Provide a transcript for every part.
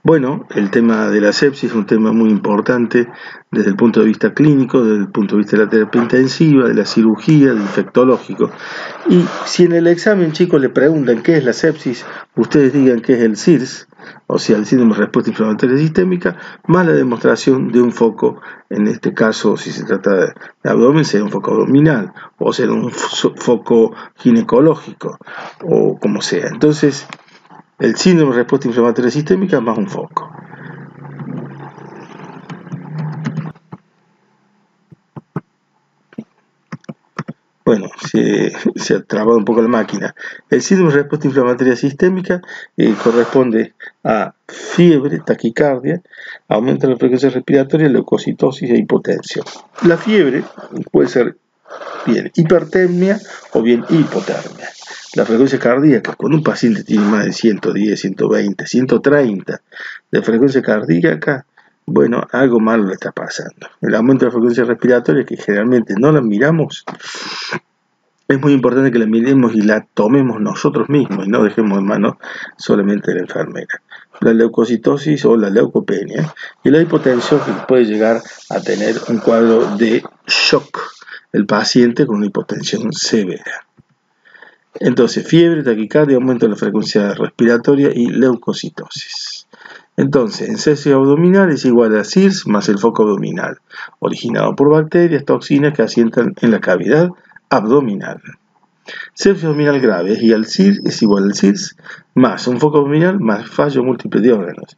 Bueno, el tema de la sepsis es un tema muy importante desde el punto de vista clínico, desde el punto de vista de la terapia intensiva, de la cirugía, del infectológico. Y si en el examen, chicos, le preguntan qué es la sepsis, ustedes digan que es el SIRS, o sea, el síndrome de respuesta inflamatoria sistémica, más la demostración de un foco, en este caso, si se trata de abdomen, será un foco abdominal, o será un foco ginecológico, o como sea. Entonces, el síndrome de respuesta inflamatoria sistémica más un foco. Bueno, se ha trabado un poco la máquina. El síndrome de respuesta inflamatoria sistémica corresponde a fiebre, taquicardia, aumento de la frecuencia respiratoria, leucocitosis e hipotensión. La fiebre puede ser bien hipertermia o bien hipotermia. La frecuencia cardíaca, cuando un paciente tiene más de 110, 120, 130 de frecuencia cardíaca, bueno, algo malo le está pasando. El aumento de la frecuencia respiratoria, que generalmente no la miramos, es muy importante que la miremos y la tomemos nosotros mismos y no dejemos en manos solamente de la enfermera. La leucocitosis o la leucopenia y la hipotensión, que puede llegar a tener un cuadro de shock el paciente con una hipotensión severa. Entonces, fiebre, taquicardia, aumento de la frecuencia respiratoria y leucocitosis. Entonces, en sepsis abdominal es igual a SIRS más el foco abdominal, originado por bacterias, toxinas que asientan en la cavidad abdominal. Sepsis abdominal grave y al SIRS es igual al SIRS más un foco abdominal más fallo múltiple de órganos.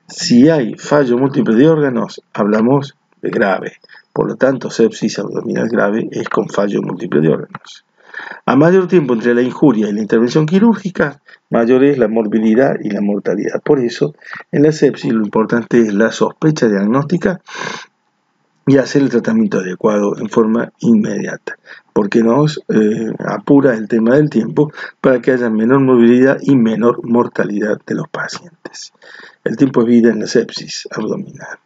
Si hay fallo múltiple de órganos, hablamos de grave. Por lo tanto, sepsis abdominal grave es con fallo múltiple de órganos. A mayor tiempo entre la injuria y la intervención quirúrgica, mayor es la morbilidad y la mortalidad. Por eso, en la sepsis lo importante es la sospecha diagnóstica y hacer el tratamiento adecuado en forma inmediata, porque nos apura el tema del tiempo para que haya menor movilidad y menor mortalidad de los pacientes. El tiempo de vida en la sepsis abdominal.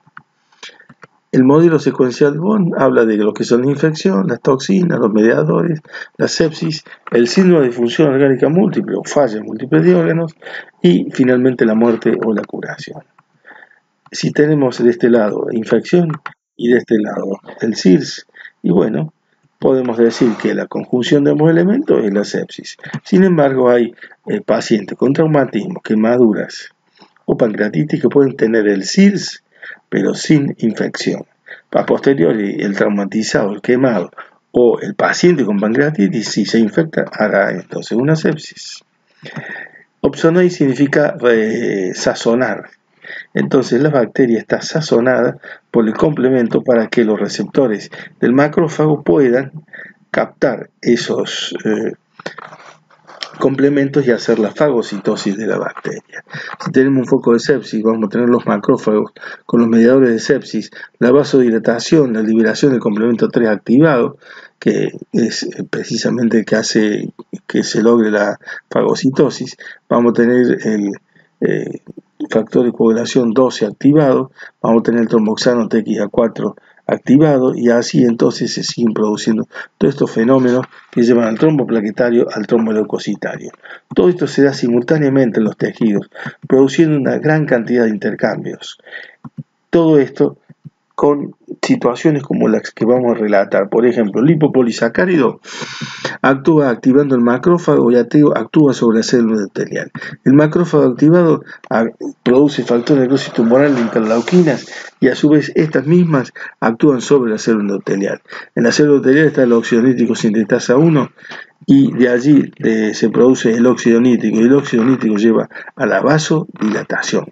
El modelo secuencial de Bond habla de lo que son la infección, las toxinas, los mediadores, la sepsis, el síndrome de disfunción orgánica múltiple o fallas múltiples de órganos y finalmente la muerte o la curación. Si tenemos de este lado infección y de este lado el SIRS, y bueno, podemos decir que la conjunción de ambos elementos es la sepsis. Sin embargo, hay pacientes con traumatismos, quemaduras o pancreatitis que pueden tener el SIRS pero sin infección. A posteriori, el traumatizado, el quemado o el paciente con pancreatitis, si se infecta, hará entonces una sepsis. Opsonate significa sazonar. Entonces la bacteria está sazonada por el complemento para que los receptores del macrófago puedan captar esos complementos y hacer la fagocitosis de la bacteria. Si tenemos un foco de sepsis, vamos a tener los macrófagos con los mediadores de sepsis, la vasodilatación, la liberación del complemento 3 activado, que es precisamente el que hace que se logre la fagocitosis. Vamos a tener el factor de coagulación 12 activado, vamos a tener el tromboxano TXA4 activado y así entonces se siguen produciendo todos estos fenómenos que llevan al trombo plaquetario, al trombo leucocitario. Todo esto se da simultáneamente en los tejidos, produciendo una gran cantidad de intercambios. Todo esto con situaciones como las que vamos a relatar. Por ejemplo, el lipopolisacárido actúa activando el macrófago y actúa sobre la célula endotelial. El macrófago activado produce factor de necrosis tumoral de interleuquinas y a su vez estas mismas actúan sobre la célula endotelial. En la célula endotelial está el óxido nítrico sintetasa 1 y de allí se produce el óxido nítrico y el óxido nítrico lleva a la vasodilatación.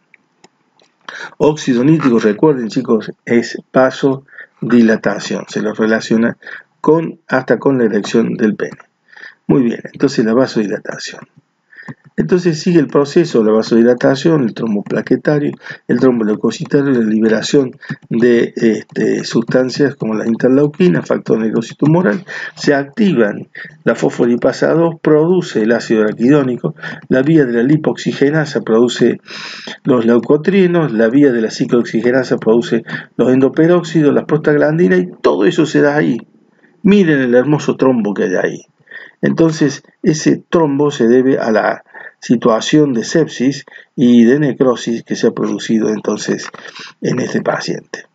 Óxido nítrico, recuerden chicos, es vasodilatación, se lo relaciona hasta con la erección del pene. Muy bien, entonces la vasodilatación. Entonces sigue el proceso, la vasodilatación, el trombo plaquetario, el trombo leucocitario, la liberación de sustancias como las interleuquinas, factor de necrosis tumoral, se activan, la fosfolipasa 2 produce el ácido araquidónico, la vía de la lipoxigenasa produce los leucotrienos, la vía de la ciclooxigenasa produce los endoperóxidos, las prostaglandinas y todo eso se da ahí. Miren el hermoso trombo que hay ahí. Entonces, ese trombo se debe a la situación de sepsis y de necrosis que se ha producido entonces en este paciente.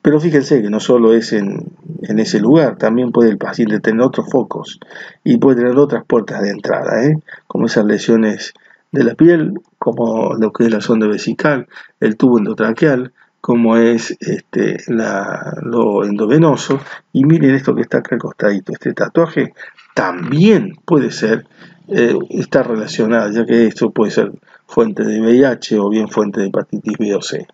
Pero fíjense que no solo es en ese lugar, también puede el paciente tener otros focos y puede tener otras puertas de entrada, como esas lesiones de la piel, como lo que es la sonda vesical, el tubo endotraqueal, como es lo endovenoso. Y miren esto que está acá al costadito, este tatuaje también puede ser, está relacionado, ya que esto puede ser fuente de VIH o bien fuente de hepatitis B o C.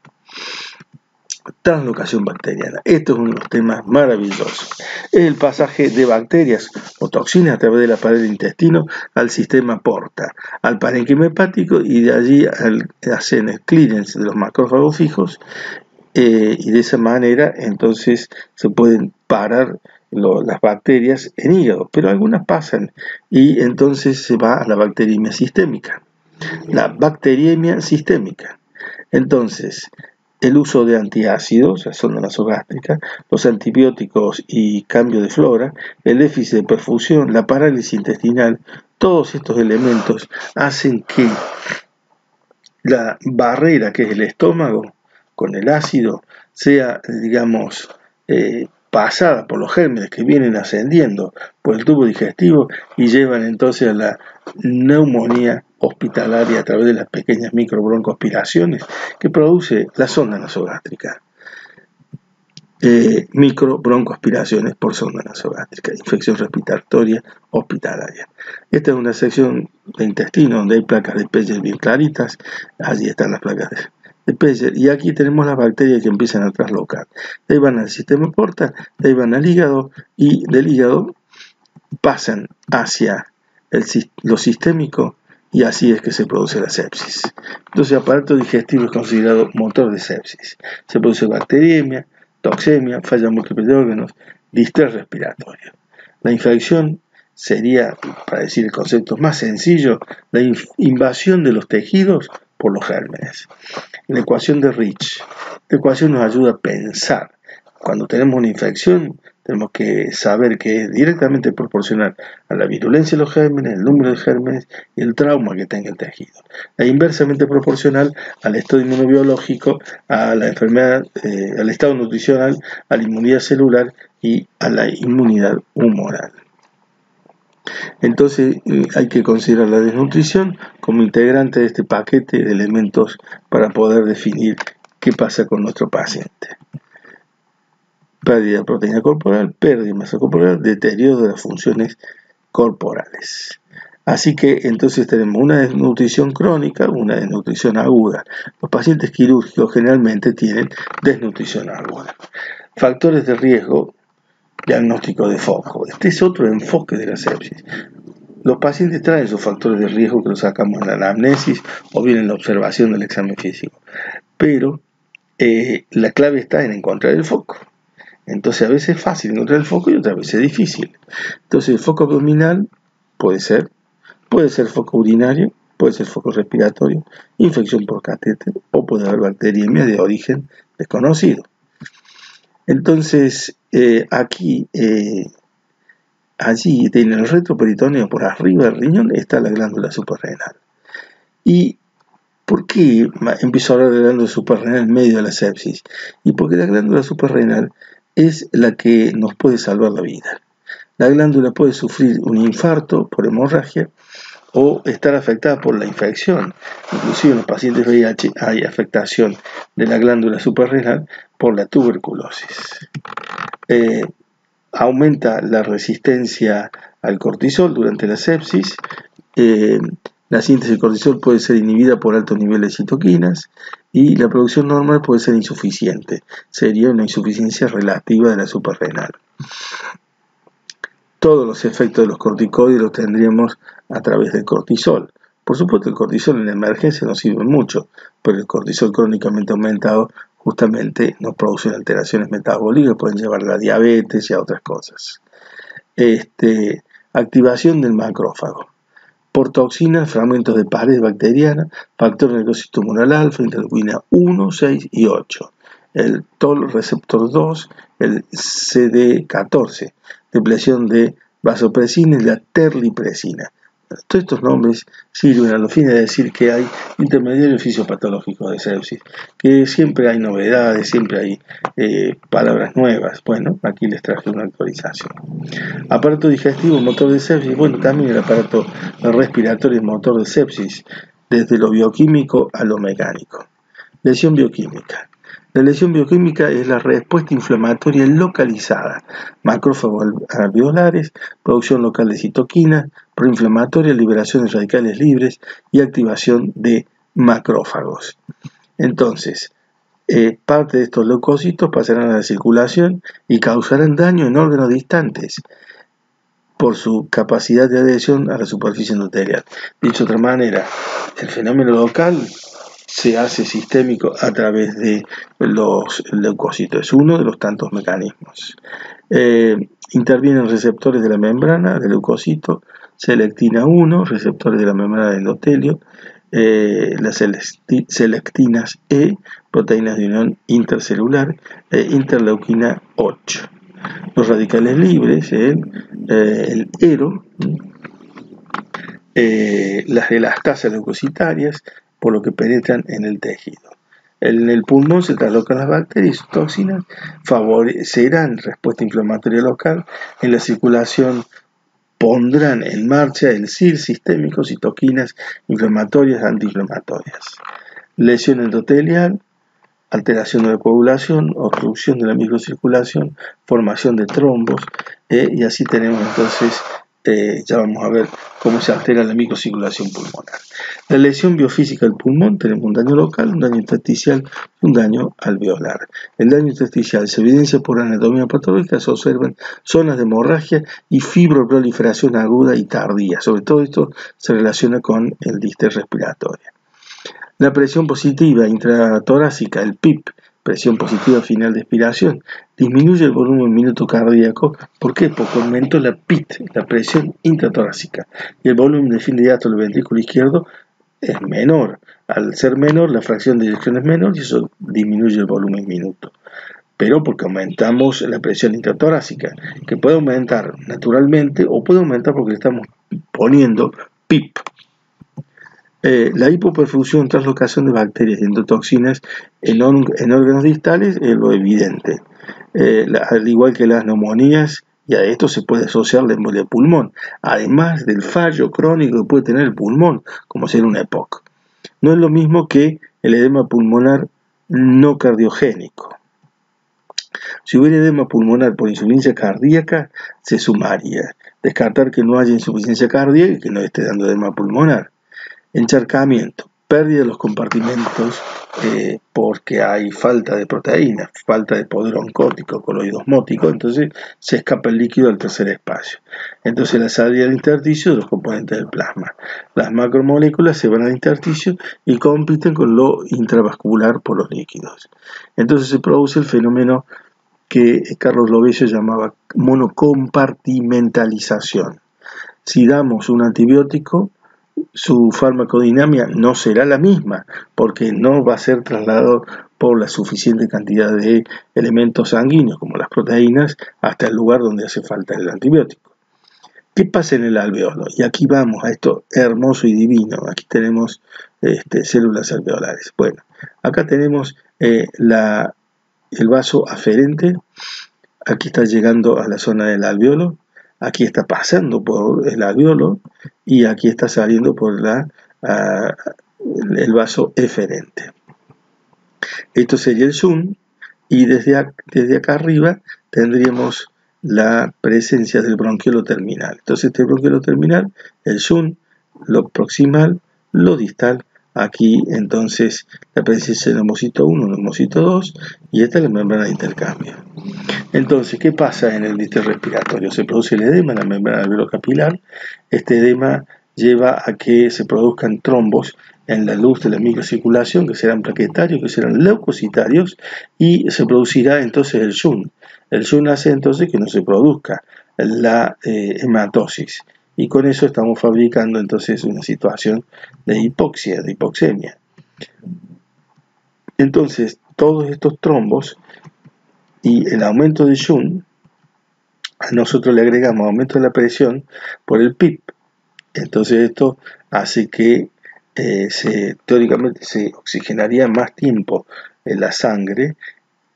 Translocación bacteriana. Esto es uno de los temas maravillosos. Es el pasaje de bacterias o toxinas a través de la pared del intestino al sistema porta, al parénquima hepático, y de allí hacen el clearance de los macrófagos fijos, y de esa manera entonces se pueden parar las bacterias en hígado, pero algunas pasan y entonces se va a la bacteriemia sistémica. La bacteriemia sistémica. Entonces, el uso de antiácidos, la sonda nasogástrica, los antibióticos y cambio de flora, el déficit de perfusión, la parálisis intestinal, todos estos elementos hacen que la barrera que es el estómago con el ácido sea, digamos, pasada por los gérmenes que vienen ascendiendo por el tubo digestivo y llevan entonces a la neumonía hospitalaria a través de las pequeñas microbroncoaspiraciones que produce la sonda nasogástrica. Microbroncoaspiraciones por sonda nasogástrica, infección respiratoria hospitalaria. Esta es una sección de intestino donde hay placas de Peyer bien claritas. Allí están las placas de Peyer, y aquí tenemos las bacterias que empiezan a traslocar. De ahí van al sistema porta, de ahí van al hígado, y del hígado pasan hacia lo sistémico, y así es que se produce la sepsis. Entonces el aparato digestivo es considerado motor de sepsis. Se produce bacteriemia, toxemia, falla múltiple de órganos, distrés respiratorio. La infección sería, para decir el concepto más sencillo, la invasión de los tejidos por los gérmenes. La ecuación de Rich. Esta ecuación nos ayuda a pensar. Cuando tenemos una infección, tenemos que saber que es directamente proporcional a la virulencia de los gérmenes, el número de gérmenes y el trauma que tenga el tejido. E inversamente proporcional al estado inmunobiológico, a la enfermedad, al estado nutricional, a la inmunidad celular y a la inmunidad humoral. Entonces hay que considerar la desnutrición como integrante de este paquete de elementos para poder definir qué pasa con nuestro paciente. Pérdida de proteína corporal, pérdida de masa corporal, deterioro de las funciones corporales. Así que entonces tenemos una desnutrición crónica, una desnutrición aguda. Los pacientes quirúrgicos generalmente tienen desnutrición aguda. Factores de riesgo, diagnóstico de foco. Este es otro enfoque de la sepsis. Los pacientes traen sus factores de riesgo que los sacamos en la anamnesis o bien en la observación del examen físico. Pero la clave está en encontrar el foco. Entonces a veces es fácil encontrar el foco y otras veces es difícil. Entonces el foco abdominal puede ser foco urinario, puede ser foco respiratorio, infección por catéter, o puede haber bacteriemia de origen desconocido. Entonces allí en el retroperitoneo, por arriba del riñón, está la glándula suprarrenal. ¿Y por qué empiezo a hablar de la glándula suprarrenal en medio de la sepsis? Y porque la glándula suprarrenal es la que nos puede salvar la vida. La glándula puede sufrir un infarto por hemorragia o estar afectada por la infección. Inclusive en los pacientes VIH hay afectación de la glándula suprarrenal por la tuberculosis. Aumenta la resistencia al cortisol durante la sepsis. La síntesis de cortisol puede ser inhibida por altos niveles de citoquinas y la producción normal puede ser insuficiente. Sería una insuficiencia relativa de la suprarrenal. Todos los efectos de los corticoides los tendríamos a través del cortisol. Por supuesto, el cortisol en la emergencia nos sirve mucho, pero el cortisol crónicamente aumentado justamente nos produce alteraciones metabólicas que pueden llevar a la diabetes y a otras cosas. Activación del macrófago. Por toxinas, fragmentos de pared bacteriana, factor de necrosis tumoral alfa, interleuquina 1, 6 y 8. El TOL receptor 2, el CD14, depresión de vasopresina y la terlipresina. todos estos nombres sirven a los fines de decir que hay intermediarios fisiopatológicos de sepsis, que siempre hay novedades, siempre hay palabras nuevas. Bueno, aquí les traje una actualización. Aparato digestivo, motor de sepsis. Bueno, también el aparato respiratorio es motor de sepsis, desde lo bioquímico a lo mecánico. Lesión bioquímica. La lesión bioquímica es la respuesta inflamatoria localizada, macrófagos alveolares, producción local de citoquinas, proinflamatoria, liberación de radicales libres y activación de macrófagos. Entonces, parte de estos leucocitos pasarán a la circulación y causarán daño en órganos distantes por su capacidad de adhesión a la superficie endotelial. Dicho de otra manera, el fenómeno local se hace sistémico a través de los leucocitos. Es uno de los tantos mecanismos. Intervienen receptores de la membrana del leucocito, selectina 1, receptores de la membrana del endotelio, las selectinas E, proteínas de unión intercelular, interleuquina 8. Los radicales libres, el ERO, las elastasas leucocitarias, por lo que penetran en el tejido. En el pulmón se traslocan las bacterias y sus toxinas, favorecerán respuesta inflamatoria local. En la circulación pondrán en marcha el CIR sistémico, citoquinas inflamatorias, antiinflamatorias. Lesión endotelial, alteración de la coagulación, obstrucción de la microcirculación, formación de trombos, y así tenemos entonces, ya vamos a ver cómo se altera la microcirculación pulmonar. La lesión biofísica del pulmón, tenemos un daño local, un daño intersticial y un daño alveolar. El daño intersticial se evidencia por anatomía patológica, se observan zonas de hemorragia y fibroproliferación aguda y tardía. Sobre todo esto se relaciona con el distrés respiratorio. La presión positiva intratorácica, el PIP, presión positiva final de expiración, disminuye el volumen minuto cardíaco. ¿Por qué? Porque aumentó la PIT, la presión intratorácica, y el volumen de fin de hiato del ventrículo izquierdo es menor. Al ser menor, la fracción de eyección es menor y eso disminuye el volumen minuto. Pero porque aumentamos la presión intratorácica, que puede aumentar naturalmente o puede aumentar porque le estamos poniendo PIP. La hipoperfusión, translocación de bacterias y endotoxinas en órganos distales es lo evidente. Al igual que las neumonías, y a esto se puede asociar la embolia de pulmón, además del fallo crónico que puede tener el pulmón, como ser una EPOC. No es lo mismo que el edema pulmonar no cardiogénico. Si hubiera edema pulmonar por insuficiencia cardíaca, se sumaría. Descartar que no haya insuficiencia cardíaca y que no esté dando edema pulmonar. Encharcamiento, pérdida de los compartimentos porque hay falta de proteínas, falta de poder oncótico, coloide osmótico, entonces se escapa el líquido al tercer espacio. Entonces la salida del intersticio de los componentes del plasma. Las macromoléculas se van al intersticio y compiten con lo intravascular por los líquidos. Entonces se produce el fenómeno que Carlos Lovesio llamaba monocompartimentalización. Si damos un antibiótico, su farmacodinámica no será la misma, porque no va a ser trasladado por la suficiente cantidad de elementos sanguíneos, como las proteínas, hasta el lugar donde hace falta el antibiótico. ¿Qué pasa en el alveolo? Y aquí vamos a esto hermoso y divino. Aquí tenemos células alveolares. Bueno, acá tenemos el vaso aferente. Aquí está llegando a la zona del alveolo. Aquí está pasando por el alveolo y aquí está saliendo por el vaso eferente. Esto sería el zoom y desde acá arriba tendríamos la presencia del bronquiolo terminal. Entonces este bronquiolo terminal, el zoom, lo proximal, lo distal. Aquí entonces la presencia del neumocito 1, neumocito 2 y esta es la membrana de intercambio. Entonces, ¿qué pasa en el distrés respiratorio? Se produce el edema en la membrana alveolo-capilar. Este edema lleva a que se produzcan trombos en la luz de la microcirculación, que serán plaquetarios, que serán leucocitarios, y se producirá entonces el shunt. El shunt hace entonces que no se produzca la hematosis. Y con eso estamos fabricando entonces una situación de hipoxia, de hipoxemia. Entonces, todos estos trombos y el aumento de shunt, a nosotros le agregamos aumento de la presión por el PIP. Entonces esto hace que teóricamente se oxigenaría más tiempo en la sangre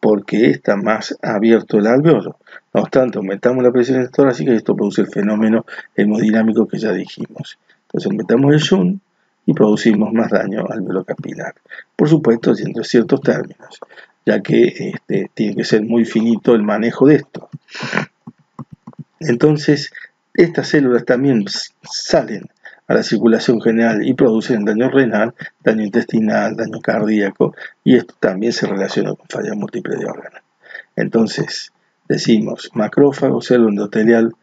porque está más abierto el alveolo. No obstante, aumentamos la presión torácica y esto produce el fenómeno hemodinámico que ya dijimos. Entonces aumentamos el shunt y producimos más daño al alveolo capilar. Por supuesto, dentro de ciertos términos, ya que tiene que ser muy finito el manejo de esto. Entonces, estas células también salen a la circulación general y producen daño renal, daño intestinal, daño cardíaco, y esto también se relaciona con falla múltiple de órganos. Entonces, decimos macrófago, célula endotelial,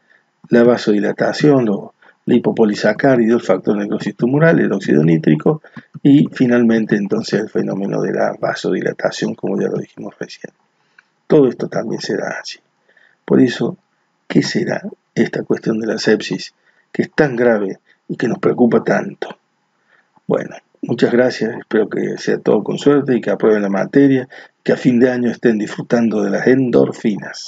la vasodilatación, los lipopolisacáridos, el factor de necrosis tumoral, el óxido nítrico, y finalmente entonces el fenómeno de la vasodilatación, como ya lo dijimos recién. Todo esto también se da allí. Por eso, ¿qué será esta cuestión de la sepsis que es tan grave y que nos preocupa tanto? Bueno, muchas gracias, espero que sea todo con suerte y que aprueben la materia, que a fin de año estén disfrutando de las endorfinas.